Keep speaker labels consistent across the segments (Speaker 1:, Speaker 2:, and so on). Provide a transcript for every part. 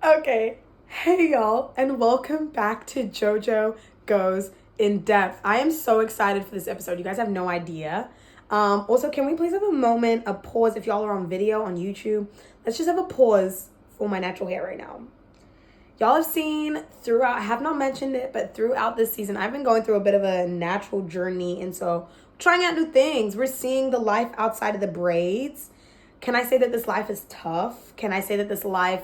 Speaker 1: Okay. Hey, y'all, and welcome back to JoJo Goes in Depth. I am so excited for this episode. You guys have no idea. Also, can we please have a moment, a pause if y'all are on video on YouTube? Let's just have a pause for my natural hair right now. Y'all have seen throughout, I have not mentioned it, but throughout this season, I've been going through a bit of a natural journey. And so, trying out new things. We're seeing the life outside of the braids. Can I say that this life is tough? Can I say that this life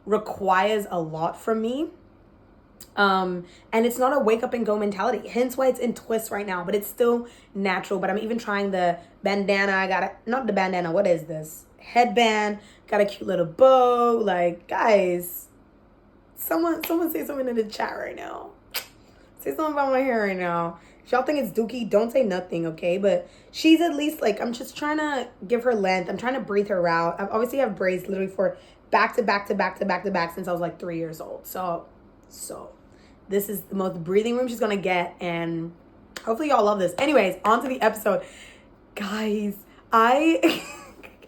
Speaker 1: requires a lot from me? And it's not a wake up and go mentality. Hence why it's in twists right now, but it's still natural. But I'm even trying the bandana. I got not the bandana. What is this? Headband. Got a cute little bow. Like, guys, someone say something in the chat right now. Say something about my hair right now. If y'all think it's dookie, don't say nothing, okay? But she's at least like, I'm just trying to give her length. I'm trying to breathe her out. I've obviously have braids literally for back to back since I was like 3 years old. So this is the most breathing room she's gonna get, and hopefully y'all love this. Anyways, on to the episode. Guys, I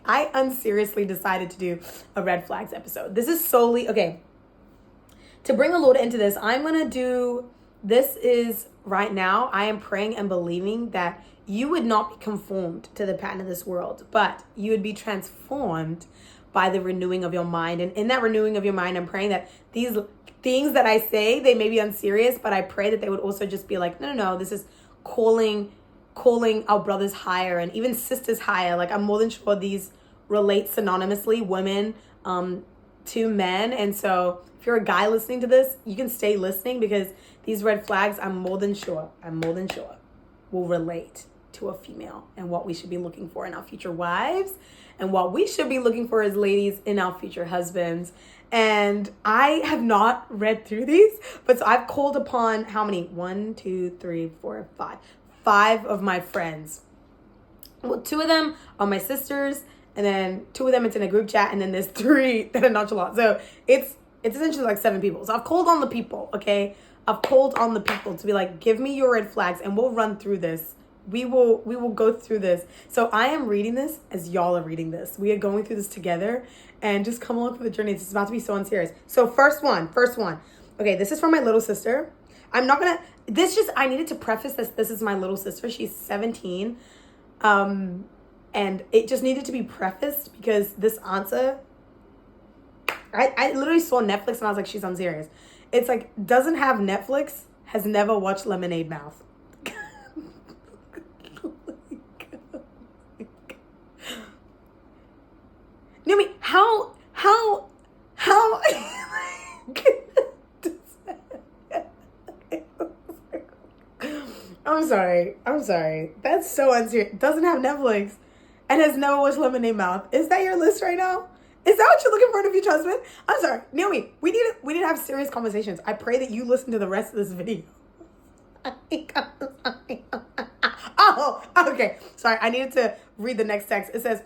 Speaker 1: I unseriously decided to do a red flags episode. This is solely okay. To bring a load into this, I'm gonna do this is right now, I am praying and believing that you would not be conformed to the pattern of this world, but you would be transformed by the renewing of your mind. And in that renewing of your mind, I'm praying that these things that I say, they may be unserious, but I pray that they would also just be like, no, this is calling our brothers higher and even sisters higher. Like, I'm more than sure these relate synonymously, women to men. And so if you're a guy listening to this, you can stay listening, because these red flags, I'm more than sure will relate to a female and what we should be looking for in our future wives and what we should be looking for as ladies in our future husbands. And I have not read through these, but so I've called upon how many? 1, 2, 3, 4, 5. 5 of my friends. Well, 2 of them are my sisters, and then 2 of them it's in a group chat, and then there's 3 that are nonchalant. So it's essentially like 7 people. So I've called on the people, okay? I've called on the people to be like, give me your red flags and we'll run through this. We will go through this. So I am reading this as y'all are reading this. We are going through this together, and just come along for the journey. It's about to be so unserious. So first one. Okay, this is from my little sister. I needed to preface this is my little sister. She's 17. And it just needed to be prefaced because this answer, I literally saw Netflix and I was like, she's unserious. It's like, doesn't have Netflix, has never watched Lemonade Mouth. Numi, how I'm sorry. That's so unserious. Doesn't have Netflix and has never watched Lemonade Mouth. Is that your list right now? Is that what you're looking for in a future husband? I'm sorry. Naomi, we need to have serious conversations. I pray that you listen to the rest of this video. Oh, okay. Sorry, I needed to read the next text. It says,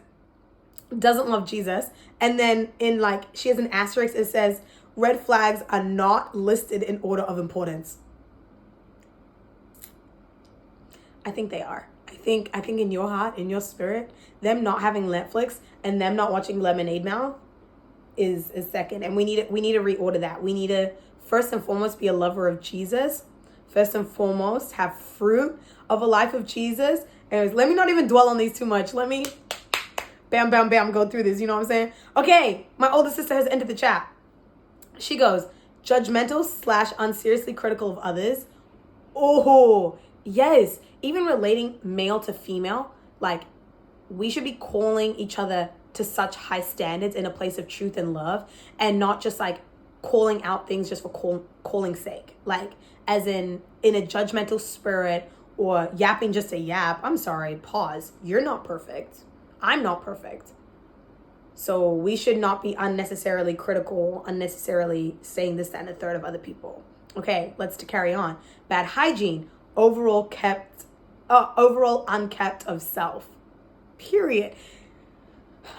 Speaker 1: doesn't love Jesus. And then in like, she has an asterisk. It says, red flags are not listed in order of importance. I think they are. I think in your heart, in your spirit, them not having Netflix and them not watching Lemonade Mouth is second. And we need to reorder that. We need to first and foremost be a lover of Jesus. First and foremost, have fruit of a life of Jesus. Anyways, let me not even dwell on these too much. Let me bam, go through this. You know what I'm saying? Okay, my older sister has entered the chat. She goes, judgmental / unseriously critical of others. Oh, yes. Even relating male to female, like, we should be calling each other to such high standards in a place of truth and love, and not just like calling out things just for calling's sake. Like, as in a judgmental spirit or yapping just a yap. I'm sorry, pause. You're not perfect. I'm not perfect. So we should not be unnecessarily critical, unnecessarily saying this, that, and the third of other people. Okay, let's carry on. Bad hygiene, overall unkept of self. Period.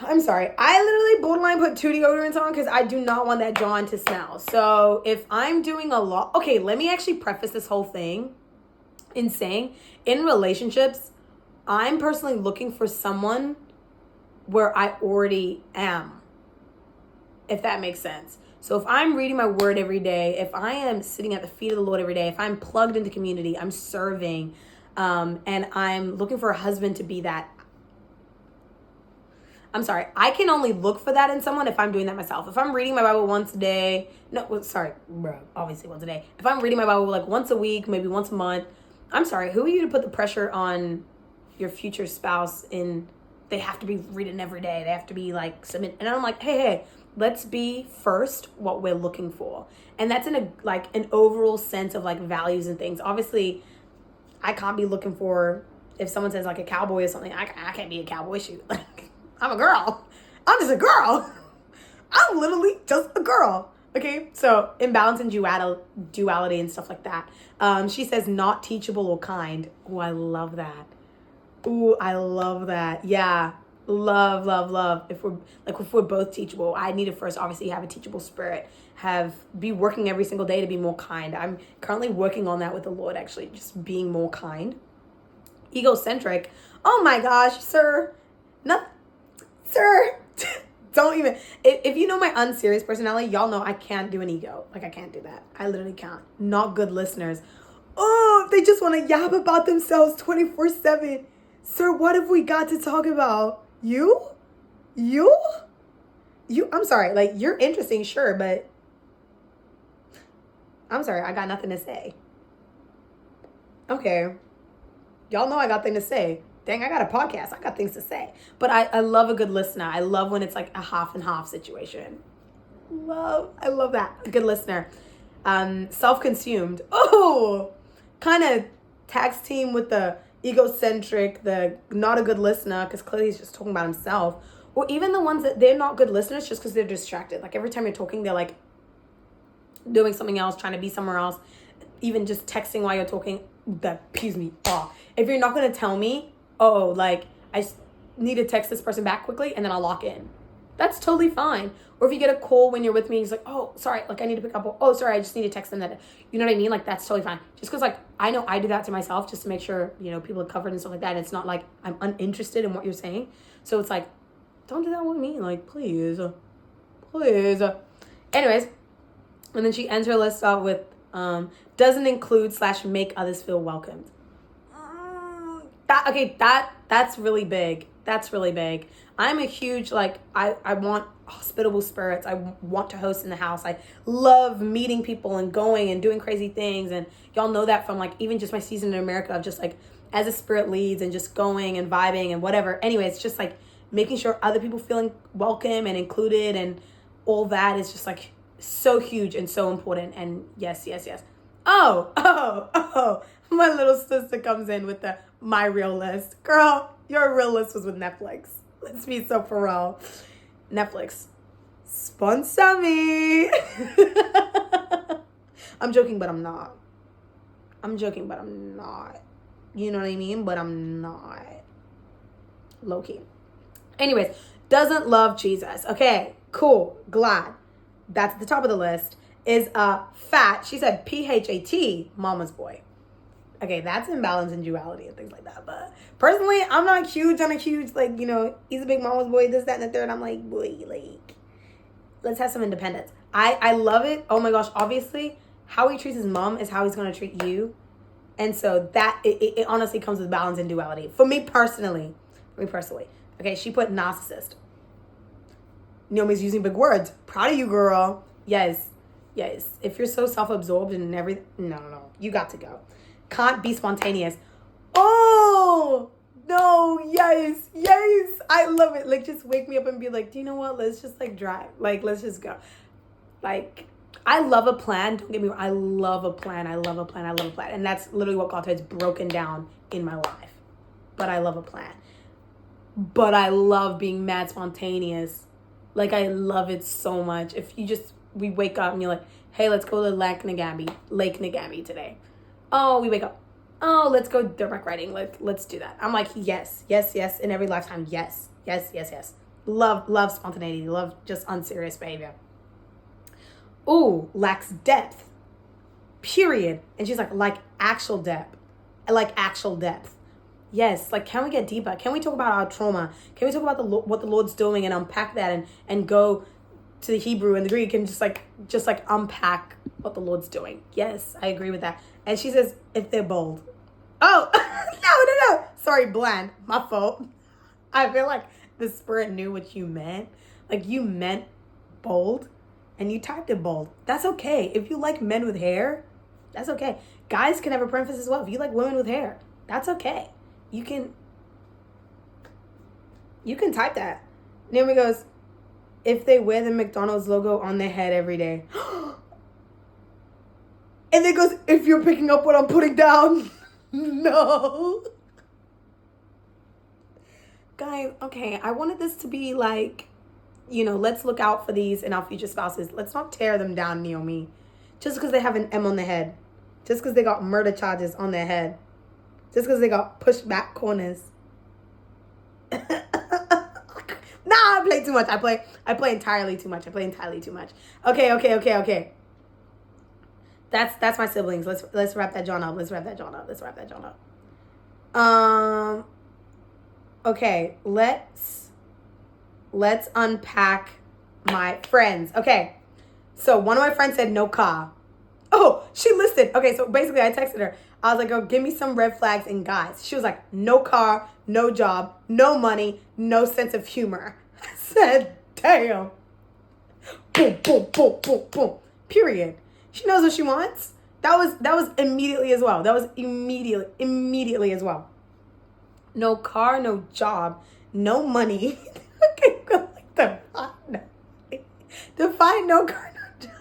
Speaker 1: I'm sorry. I literally borderline put 2 deodorants on because I do not want that John to smell. So if I'm doing a lot, okay, let me actually preface this whole thing in saying, in relationships, I'm personally looking for someone where I already am. if that makes sense. So if I'm reading my word every day, if I am sitting at the feet of the Lord every day, if I'm plugged into community, I'm serving, and I'm looking for a husband to be that. I'm sorry, I can only look for that in someone if I'm doing that myself. If I'm reading my Bible once a day, obviously once a day. If I'm reading my Bible like once a week, maybe once a month, I'm sorry, who are you to put the pressure on your future spouse in, they have to be reading every day, they have to be like submit, and I'm like, hey, let's be first what we're looking for. And that's in a like an overall sense of like values and things. Obviously, I can't be looking for, if someone says like a cowboy or something, I can't be a cowboy, shoot. Like, I'm a girl. I'm just a girl. I'm literally just a girl. Okay, so imbalance and duality and stuff like that. She says not teachable or kind. Oh, I love that. Ooh, I love that. Yeah, love. If we're both teachable, I need to first obviously have a teachable spirit. Be working every single day to be more kind. I'm currently working on that with the Lord. Actually, just being more kind. Egocentric. Oh my gosh, sir. Sir, don't even, if you know my unserious personality, y'all know I can't do an ego. Like, I can't do that. I literally can't. Not good listeners. Oh, they just want to yap about themselves 24/7. Sir, what have we got to talk about? You? I'm sorry, like, you're interesting, sure, but I'm sorry, I got nothing to say. Okay. Y'all know I got things to say. Dang, I got a podcast. I got things to say. But I love a good listener. I love when it's like a half and half situation. I love that. A good listener. Self-consumed. Oh, kind of tags team with the egocentric, the not a good listener, because clearly he's just talking about himself. Or even the ones that they're not good listeners just because they're distracted. Like every time you're talking, they're like doing something else, trying to be somewhere else. Even just texting while you're talking, that pees me off. If you're not going to tell me, like, I need to text this person back quickly, and then I'll lock in. That's totally fine. Or if you get a call when you're with me, he's like, oh, sorry, like, I need to pick up. Oh, sorry, I just need to text them that. You know what I mean? Like, that's totally fine. Just because, like, I know I do that to myself just to make sure, people are covered and stuff like that. It's not like I'm uninterested in what you're saying. So it's like, don't do that with me. Like, please. Anyways, and then she ends her list out with, doesn't include / make others feel welcomed. That's really big. That's really big. I'm a huge, like, I want hospitable spirits. I want to host in the house. I love meeting people and going and doing crazy things. And y'all know that from, like, even just my season in America of just, like, as a spirit leads and just going and vibing and whatever. Anyway, it's just, like, making sure other people feeling welcome and included and all that is just, like, so huge and so important. And yes. Oh, my little sister comes in with my real list. Girl, your real list was with Netflix. Let's be so for real. Netflix, sponsor me. I'm joking, but I'm not. You know what I mean? But I'm not. Low key. Anyways, doesn't love Jesus. Okay, cool. Glad. That's at the top of the list. Is fat. She said PHAT, mama's boy. Okay, that's imbalance and duality and things like that. But personally, I'm not huge on a huge, like, he's a big mama's boy, this, that, and the third. I'm like, boy, like, let's have some independence. I love it. Oh my gosh, obviously, how he treats his mom is how he's going to treat you. And so that, it honestly comes with balance and duality. For me personally. Okay, she put narcissist. Naomi's using big words. Proud of you, girl. Yes. If you're so self-absorbed and everything, no. You got to go. Can't be spontaneous. Oh, no, yes. I love it. Like, just wake me up and be like, do you know what? Let's just, like, drive. Like, let's just go. Like, I love a plan. Don't get me wrong. I love a plan. And that's literally what God has broken down in my life. But I love a plan. But I love being mad spontaneous. Like, I love it so much. If you just, we wake up and you're like, hey, let's go to Lake Nagami today. Oh, we wake up. Oh, let's go dirt bike riding. Let's do that. I'm like, yes. In every lifetime, yes. Love spontaneity. Love just unserious behavior. Ooh, lacks depth. Period. And she's like actual depth. Yes, like, can we get deeper? Can we talk about our trauma? Can we talk about what the Lord's doing and unpack that and go to the Hebrew and the Greek and just like unpack what the Lord's doing. Yes, I agree with that. And she says, if they're bold. Oh, no. Sorry, bland. My fault. I feel like the Spirit knew what you meant. Like, you meant bold, and you typed it bold. That's okay. If you like men with hair, that's okay. Guys can have a preference as well. If you like women with hair, that's okay. You can type that. Naomi goes, if they wear the McDonald's logo on their head every day. And then goes, if you're picking up what I'm putting down. No. Guys, okay, I wanted this to be like, let's look out for these in our future spouses. Let's not tear them down, Naomi. Just because they have an M on their head. Just because they got murder charges on their head. Just because they got pushed back corners. I play too much. I play entirely too much. Okay. That's my siblings. Let's wrap that John up. Okay, let's unpack my friends. Okay. So one of my friends said no car. Oh, she listed. Okay, so basically I texted her. I was like, oh, give me some red flags in guys. She was like, no car, no job, no money, no sense of humor. I said, damn. Boom. Period. She knows what she wants. That was immediately as well. Immediately as well. No car, no job, no money. Okay, go like define no car, no job.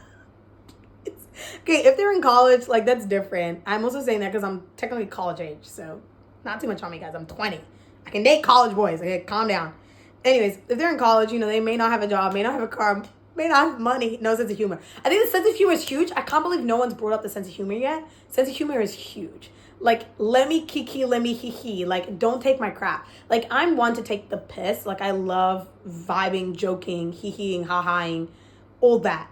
Speaker 1: Okay, if they're in college, like, that's different. I'm also saying that because I'm technically college age, so not too much on me, guys. I'm 20. I can date college boys. Okay, calm down. Anyways, if they're in college, they may not have a job, may not have a car, may not have money, no sense of humor. I think the sense of humor is huge. I can't believe no one's brought up the sense of humor yet. Sense of humor is huge. Like, let me kiki, let me hee. Like, don't take my crap. Like, I'm one to take the piss. Like, I love vibing, joking, hee-heeing, ha-haing, all that.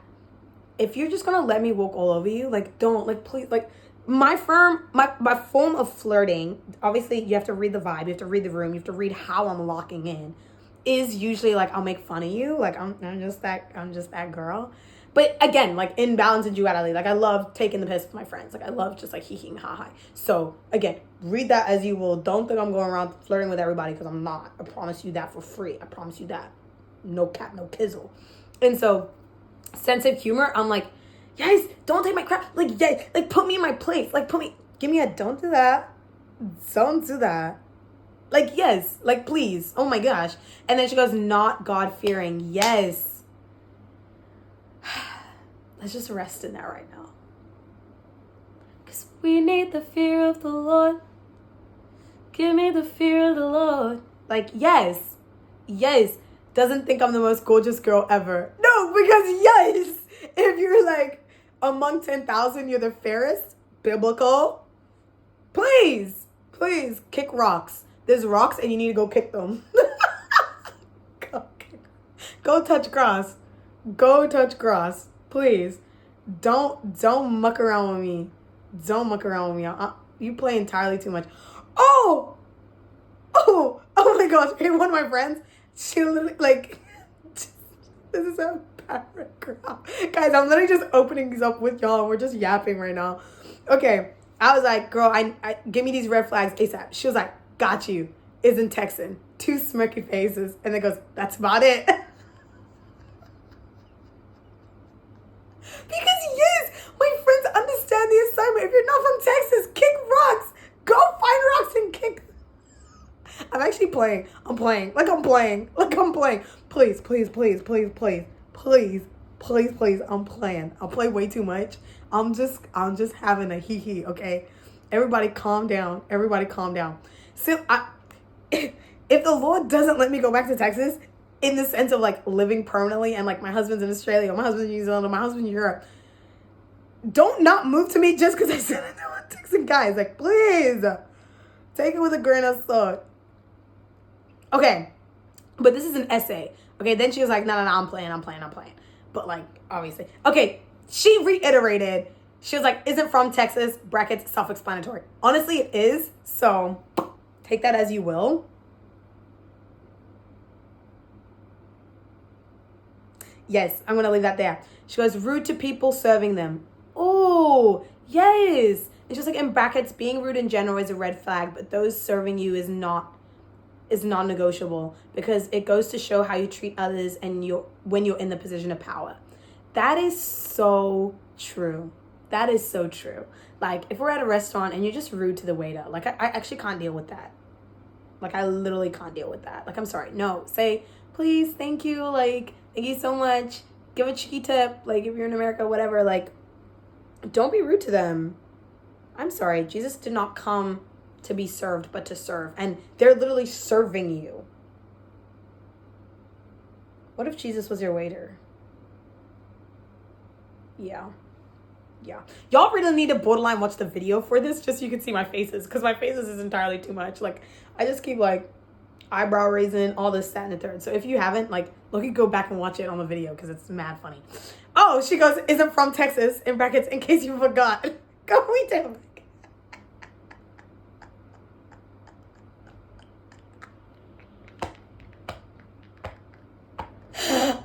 Speaker 1: If you're just gonna let me walk all over you, like, don't, like, please, like, my form of flirting, obviously you have to read the vibe, you have to read the room, you have to read how I'm locking in, is usually like, I'll make fun of you. Like, I'm just that girl. But again, like, in balance and duality, like, I love taking the piss with my friends. Like, I love just like hee-heeing, ha-ha. So again, read that as you will. Don't think I'm going around flirting with everybody, because I'm not. I promise you that for free. I promise you that. No cap, no kizzle. And so, sense of humor, I'm like, yes, don't take my crap. Like, yeah, like, put me in my place. Like, give me a don't do that. Don't do that. Like, yes, like, please. Oh my gosh. And then she goes, not God-fearing. Yes. Let's just rest in that right now. Because we need the fear of the Lord. Give me the fear of the Lord. Like, yes. Doesn't think I'm the most gorgeous girl ever. No, because yes. If you're like, among 10,000, you're the fairest. Biblical. Please, kick rocks. There's rocks and you need to go kick them. Go touch grass. Please. Don't muck around with me. You play entirely too much. Oh my gosh. Okay, one of my friends, she literally, like, this is a paragraph. Guys, I'm literally just opening these up with y'all. We're just yapping right now. Okay. I was like, girl, I give me these red flags ASAP. She was like, got you. Isn't Texan. 2 smirky faces. And then goes, that's about it. Because yes, my friends understand the assignment. If you're not from Texas, kick rocks. Go find rocks and kick. I'm actually playing. I'm playing. Please. I'm playing. I'll play way too much. I'm just having a hee-hee, okay? Everybody calm down. So if the Lord doesn't let me go back to Texas, in the sense of like living permanently, and like my husband's in Australia, or my husband's in New Zealand, or my husband's in Europe, don't not move to me just because I said I know Texan guys. Like, please take it with a grain of salt. Okay, but this is an essay. Okay, then she was like, no, I'm playing. But like, obviously, okay, she reiterated. She was like, isn't from Texas, brackets, self-explanatory. Honestly, it is. So take that as you will. Yes, I'm gonna leave that there. She goes, rude to people serving them. Oh, yes. It's just like in brackets, being rude in general is a red flag, but those serving you is non-negotiable, because it goes to show how you treat others and when you're in the position of power. That is so true. That is so true. Like, if we're at a restaurant and you're just rude to the waiter, like, I actually can't deal with that. Like, I literally can't deal with that. Like, I'm sorry. No, say, please, thank you, like, thank you so much. Give a cheeky tip, like, if you're in America, whatever. Like, don't be rude to them. I'm sorry. Jesus did not come to be served, but to serve. And they're literally serving you. What if Jesus was your waiter? Yeah. Y'all really need to borderline watch the video for this, just so you can see my faces, because my faces is entirely too much. Like, I just keep, like, eyebrow raising, all this, that, and the third. So if you haven't, like, go back and watch it on the video, because it's mad funny. Oh, she goes, isn't from Texas, in brackets, in case you forgot. Go me down.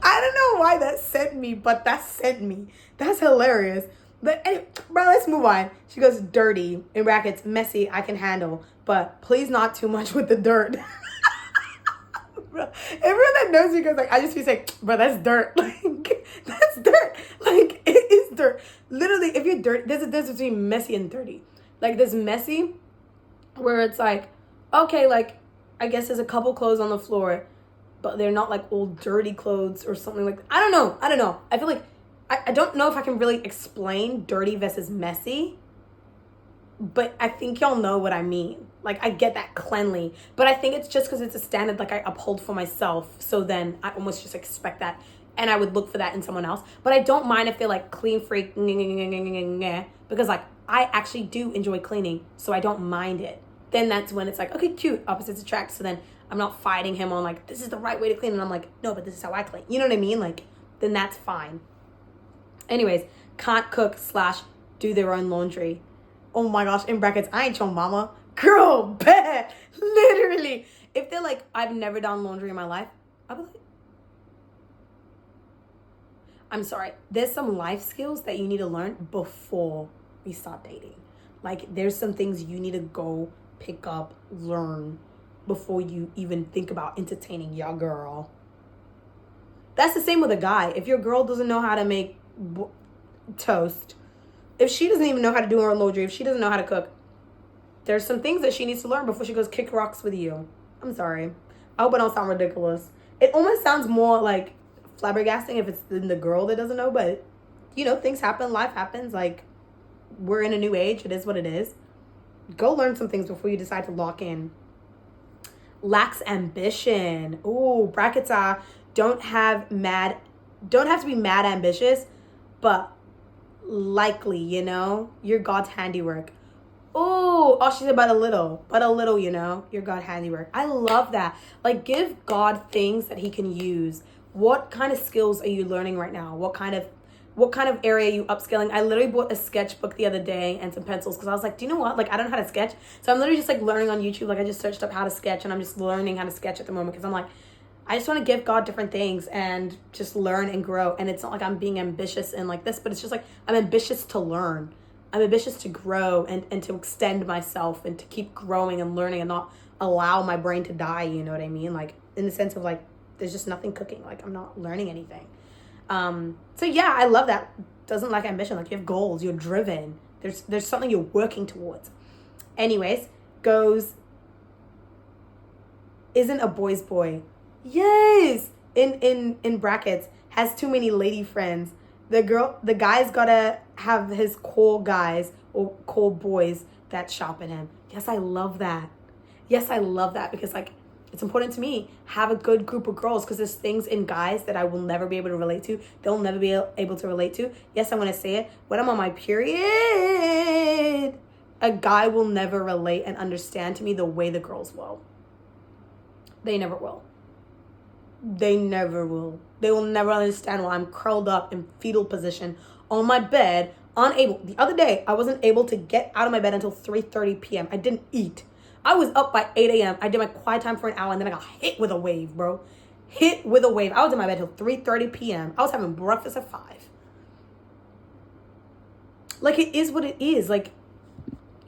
Speaker 1: I don't know why that sent me, but that sent me. That's hilarious. But anyway, bro, let's move on. She goes, dirty, in brackets, messy, I can handle, but please not too much with the dirt. Bro, everyone that knows me goes like, I just be saying, bro, that's dirt. Like, that's dirt. Like, it is dirt. Literally, if you're dirty, there's a difference between messy and dirty. Like, there's messy, where it's like, okay, like, I guess there's a couple clothes on the floor, but they're not like old dirty clothes or something like that. I don't know. I feel like, I don't know if I can really explain dirty versus messy, but I think y'all know what I mean. Like, I get that cleanly, but I think it's just because it's a standard like I uphold for myself. So then I almost just expect that, and I would look for that in someone else. But I don't mind if they're like clean freak, because like I actually do enjoy cleaning, so I don't mind it. Then that's when it's like, okay, cute, opposites attract. So then I'm not fighting him on like, this is the right way to clean, and I'm like, no, but this is how I clean. You know what I mean? Like, then that's fine. Anyways, can't cook / do their own laundry. Oh my gosh, in brackets, I ain't your mama. Girl, bad. Literally. If they're like, I've never done laundry in my life, I'll be like, I'm sorry. There's some life skills that you need to learn before we start dating. Like, there's some things you need to go pick up, learn, before you even think about entertaining your girl. That's the same with a guy. If your girl doesn't know how to make toast, if she doesn't even know how to do her laundry, if she doesn't know how to cook, there's some things that she needs to learn before she goes kick rocks with you. I'm sorry. I hope I don't sound ridiculous. It almost sounds more like flabbergasting if it's the girl that doesn't know, but, you know, things happen, life happens. Like, we're in a new age. It is what it is. Go learn some things before you decide to lock in. Lacks ambition. Ooh, brackets are don't have to be mad ambitious, but likely, you know, you're God's handiwork. Oh, she said, but a little, you know, you're God's handiwork. I love that. Like, give God things that he can use. What kind of skills are you learning right now? What kind of area are you upscaling? I literally bought a sketchbook the other day and some pencils, because I was like, do you know what? Like, I don't know how to sketch. So I'm literally just like learning on YouTube. Like, I just searched up how to sketch, and I'm just learning how to sketch at the moment, because I'm like, I just want to give God different things and just learn and grow. And it's not like I'm being ambitious and like this, but it's just like I'm ambitious to learn. I'm ambitious to grow and to extend myself and to keep growing and learning and not allow my brain to die, you know what I mean? Like, in the sense of like, there's just nothing cooking. Like, I'm not learning anything. So yeah, I love that. Doesn't like ambition. Like, you have goals, you're driven. There's something you're working towards. Anyways, goes, isn't a boy's boy. Yes. In brackets, has too many lady friends. The guy's gotta have his core guys or core boys that shop at him. Yes, I love that. Because like, it's important to me, have a good group of girls, because there's things in guys that I will never be able to relate to. They'll never be able to relate to. Yes, I'm going to say it. When I'm on my period, a guy will never relate and understand to me the way the girls will. They never will. They will never understand why I'm curled up in fetal position on my bed, unable. The other day, I wasn't able to get out of my bed until 3:30 p.m. I didn't eat. I was up by 8 a.m. I did my quiet time for an hour, and then I got hit with a wave, bro. hit with a wave. I was in my bed till 3:30 p.m. I was having breakfast at 5. Like, it is what it is. Like,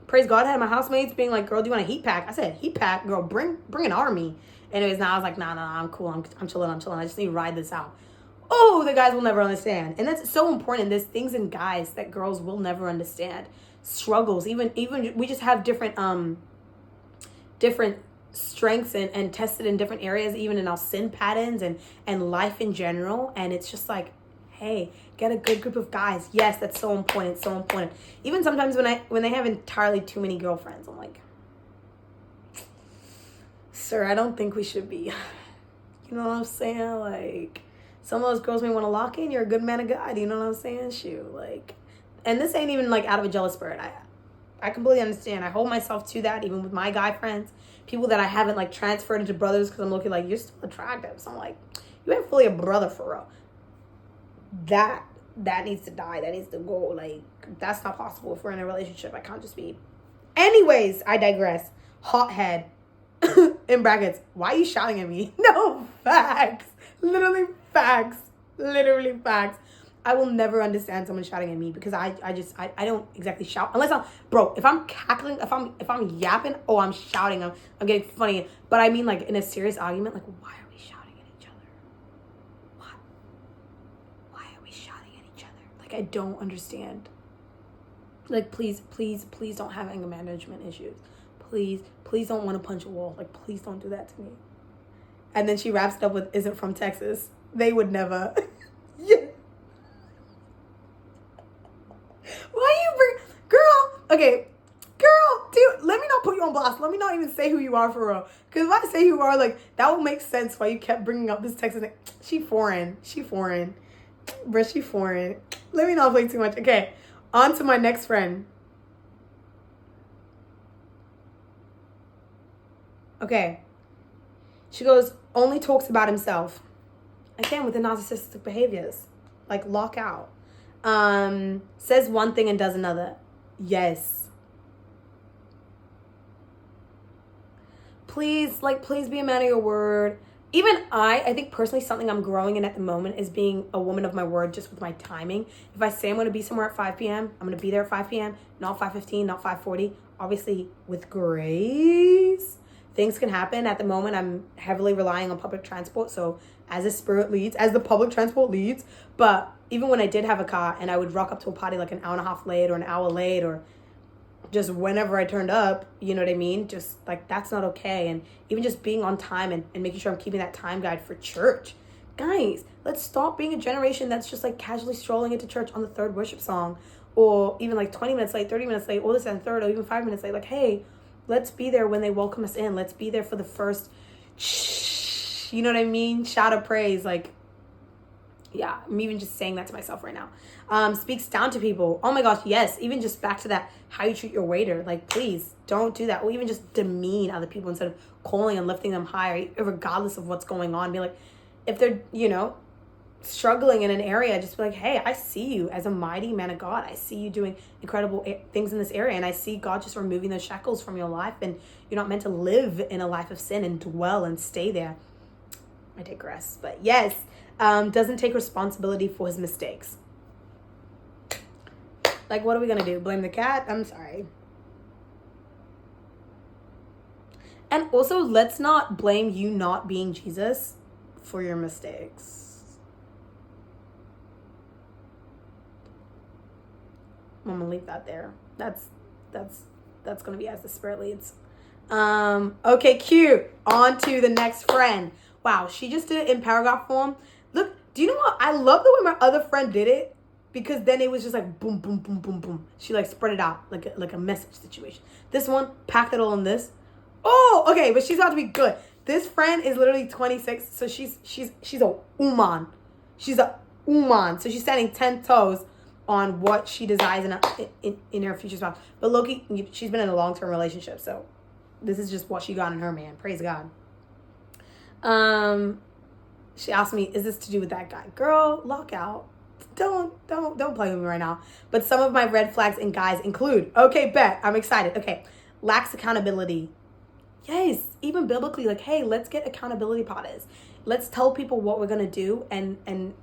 Speaker 1: praise God, I had my housemates being like, girl, do you want a heat pack? I said, heat pack? Girl, bring an army. Anyways, now I was like, nah, I'm cool. I'm chilling. I just need to ride this out. Oh, the guys will never understand. And that's so important. There's things in guys that girls will never understand. Struggles. Even we just have different strengths and tested in different areas, even in our sin patterns and life in general. And it's just like, hey, get a good group of guys. Yes, that's so important. So important. Even sometimes when they have entirely too many girlfriends, I'm like, sir, I don't think we should be. You know what I'm saying? Like, some of those girls may want to lock in. You're a good man of God. You know what I'm saying? Shoot, like, and this ain't even like out of a jealous spirit. I completely understand. I hold myself to that, even with my guy friends, people that I haven't like transferred into brothers, because I'm looking like, you're still attractive. So I'm like, you ain't fully a brother for real. That needs to die. That needs to go. Like, that's not possible if we're in a relationship. I can't just be. Anyways, I digress. Hothead. In brackets. Why are you shouting at me? No, facts. Literally facts. Literally facts. I will never understand someone shouting at me, because I don't exactly shout unless if I'm cackling, if I'm yapping, oh, I'm shouting, I'm getting funny. But I mean, like, in a serious argument, like, why are we shouting at each other? Why are we shouting at each other? Like, I don't understand. Like, please don't have anger management issues. Please don't want to punch a wall. Like, please don't do that to me. And then she wraps it up with, isn't from Texas. They would never. Yeah. Why you bring, girl, dude, let me not put you on blast. Let me not even say who you are for real. Because if I say who you are, like, that will make sense why you kept bringing up this Texas. She foreign. Bruh, she foreign. Let me not play too much. Okay, on to my next friend. Okay. She goes, only talks about himself. Again, with the narcissistic behaviors. Like, lock out. Says one thing and does another. Yes. Please be a man of your word. Even I think personally something I'm growing in at the moment is being a woman of my word, just with my timing. If I say I'm going to be somewhere at 5 p.m., I'm going to be there at 5 p.m., not 5:15, not 5:40. Obviously, with grace, things can happen. At the moment, I'm heavily relying on public transport. So as the public transport leads. But even when I did have a car and I would rock up to a party like an hour and a half late or an hour late, or just whenever I turned up, you know what I mean? Just like, that's not okay. And even just being on time and making sure I'm keeping that time guide for church. Guys, let's stop being a generation that's just like casually strolling into church on the third worship song, or even like 20 minutes late, 30 minutes late, or this and third, or even 5 minutes late. Like, hey, let's be there when they welcome us in. Let's be there for the first, you know what I mean? Shout of praise. Like, yeah, I'm even just saying that to myself right now. Speaks down to people. Oh my gosh, yes. Even just back to that, how you treat your waiter. Like, please don't do that. Or even just demean other people instead of calling and lifting them higher, regardless of what's going on. Be like, if they're, struggling in an area, just be like, hey, I see you as a mighty man of God. I see you doing incredible things in this area. And I see God just removing those shackles from your life. And you're not meant to live in a life of sin and dwell and stay there. I digress. But yes, doesn't take responsibility for his mistakes. Like, what are we going to do? Blame the cat? I'm sorry. And also, let's not blame you not being Jesus for your mistakes. I'm going to leave that there. That's going to be as the Spirit leads. Okay, cute. On to the next friend. Wow, she just did it in paragraph form. Look, do you know what? I love the way my other friend did it, because then it was just like boom, boom, boom, boom, boom. She like spread it out like a message situation. This one packed it all in this. Oh, okay, but she's about to be good. This friend is literally 26, so she's a woman. She's a woman, so she's standing 10 toes on what she desires in her future spouse. But Loki, she's been in a long-term relationship, so this is just what she got in her man. Praise God. She asked me, is this to do with that guy? Girl, lock out. Don't play with me right now. But some of my red flags in guys include, okay, bet, I'm excited. Okay, lacks accountability. Yes, even biblically, like, hey, let's get accountability partners. let's tell people what we're gonna do, and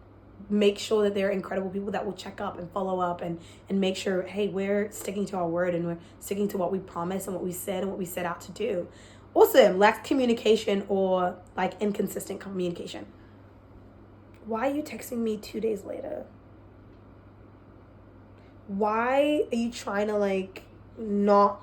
Speaker 1: make sure that they're incredible people that will check up and follow up and make sure, hey, we're sticking to our word and we're sticking to what we promised and what we said and what we set out to do. Also, lack communication or like inconsistent communication. Why are you texting me 2 days later? Why are you trying to like not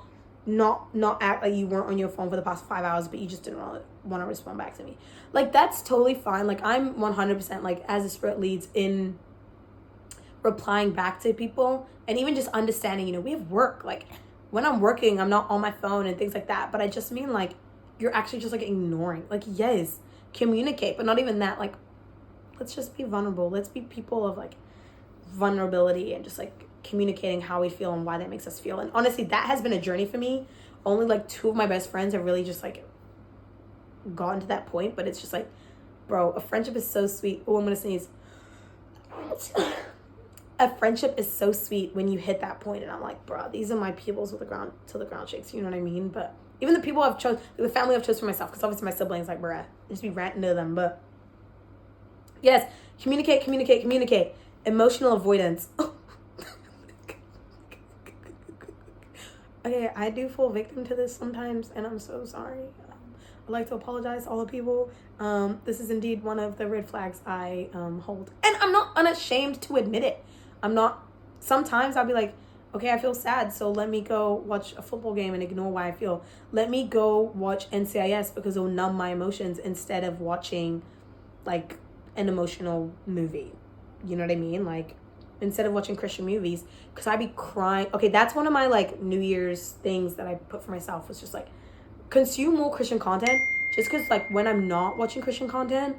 Speaker 1: act like you weren't on your phone for the past 5 hours, but you just didn't want to respond back to me? Like, that's totally fine. Like, I'm 100% like, as the Spirit leads, in replying back to people, and even just understanding, you know, we have work. Like, when I'm working, I'm not on my phone and things like that. But I just mean like, you're actually just like ignoring. Like, yes, communicate, but not even that. Like, let's just be vulnerable. Let's be people of like vulnerability and just like communicating how we feel and why that makes us feel. And honestly, that has been a journey for me. Only like 2 of my best friends have really just like gotten to that point, but it's just like, bro, a friendship is so sweet. Oh, I'm gonna sneeze. A friendship is so sweet when you hit that point, and I'm like, bro, these are my peoples with the ground till the ground shakes. You know what I mean? But even the people I've chose, the family I've chose for myself, because obviously my siblings, like, bruh, just be ranting to them. But yes, communicate. Emotional avoidance. Okay, I do fall victim to this sometimes, and I'm so sorry. I'd like to apologize to all the people. This is indeed one of the red flags I hold. And I'm not unashamed to admit it. I'm not. Sometimes I'll be like, okay, I feel sad, so let me go watch a football game and ignore why I feel. Let me go watch NCIS because it'll numb my emotions instead of watching, like, an emotional movie. You know what I mean? Like, instead of watching Christian movies, because I be crying. Okay, that's one of my like New Year's things that I put for myself, was just like, consume more Christian content, just because like when I'm not watching Christian content,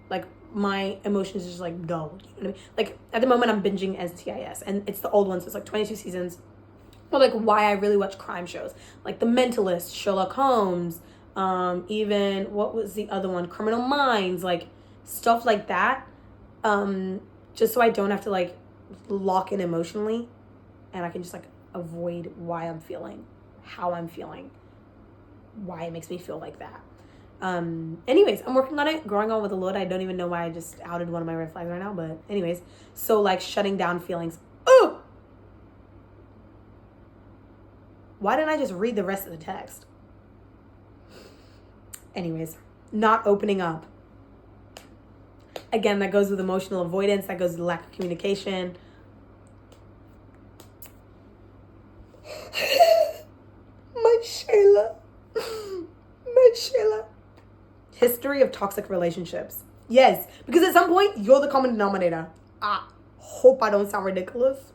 Speaker 1: like my emotions are just like dull. You know what I mean? Like at the moment I'm binging NCIS, and it's the old ones. It's like 22 seasons. Or like why I really watch crime shows, like The Mentalist, Sherlock Holmes, even what was the other one, Criminal Minds, like stuff like that. Just so I don't have to like lock in emotionally, and I can just like avoid why I'm feeling, how I'm feeling, why it makes me feel like that. Anyways, I'm working on it, growing on with the Lord. I don't even know why I just outed one of my red flags right now, but anyways, so like shutting down feelings. Oh, why didn't I just read the rest of the text? Anyways, not opening up. Again, that goes with emotional avoidance. That goes with lack of communication. My Shayla. History of toxic relationships. Yes, because at some point, you're the common denominator. I hope I don't sound ridiculous.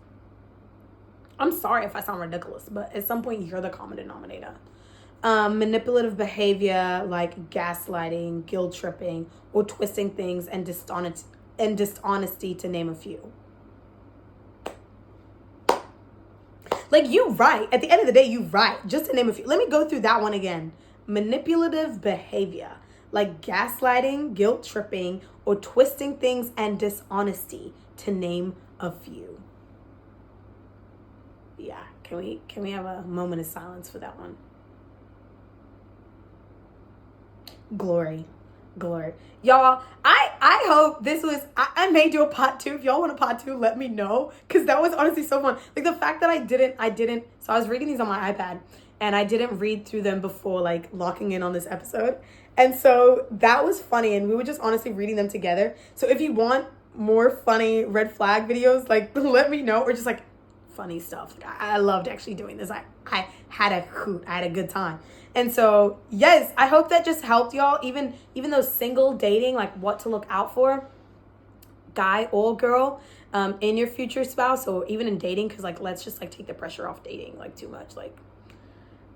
Speaker 1: I'm sorry if I sound ridiculous, but at some point, you're the common denominator. Manipulative behavior like gaslighting, guilt tripping, or twisting things, and dishonesty, to name a few. Like, you right. At the end of the day, you right. Just to name a few. Let me go through that one again. Manipulative behavior like gaslighting, guilt tripping, or twisting things, and dishonesty, to name a few. Yeah, can we have a moment of silence for that one? Glory. Y'all, I hope this was, I may do a part 2. If y'all want a part 2, let me know, because that was honestly so fun. Like the fact that I didn't, so I was reading these on my iPad, and I didn't read through them before like locking in on this episode. And so that was funny, and we were just honestly reading them together. So if you want more funny red flag videos, like let me know, or just like funny stuff. Like, I loved actually doing this. I had a hoot. I had a good time. And so, yes, I hope that just helped y'all. Even though single dating, like what to look out for, guy or girl, in your future spouse, or even in dating, because like let's just like take the pressure off dating like too much. Like,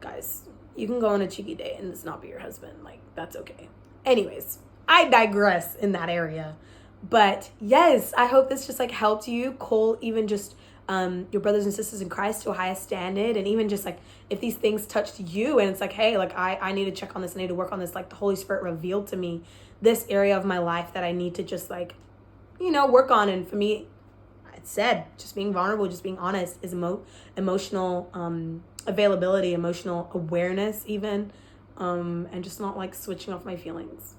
Speaker 1: guys, you can go on a cheeky date and it's not be your husband. Like, that's okay. Anyways, I digress in that area. But yes, I hope this just like helped you call even just your brothers and sisters in Christ to a higher standard. And even just like if these things touched you and it's like, hey, like I need to check on this, I need to work on this, like the Holy Spirit revealed to me this area of my life that I need to just like, work on. And for me, it said just being vulnerable, just being honest is emotional availability, emotional awareness even, and just not like switching off my feelings.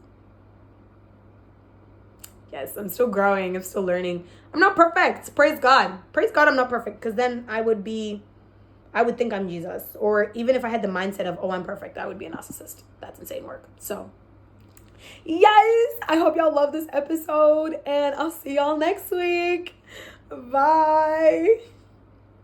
Speaker 1: Yes, I'm still growing. I'm still learning. I'm not perfect. Praise God. Praise God I'm not perfect, because then I would think I'm Jesus. Or even if I had the mindset of, oh, I'm perfect, I would be a narcissist. That's insane work. So, yes, I hope y'all love this episode, and I'll see y'all next week. Bye.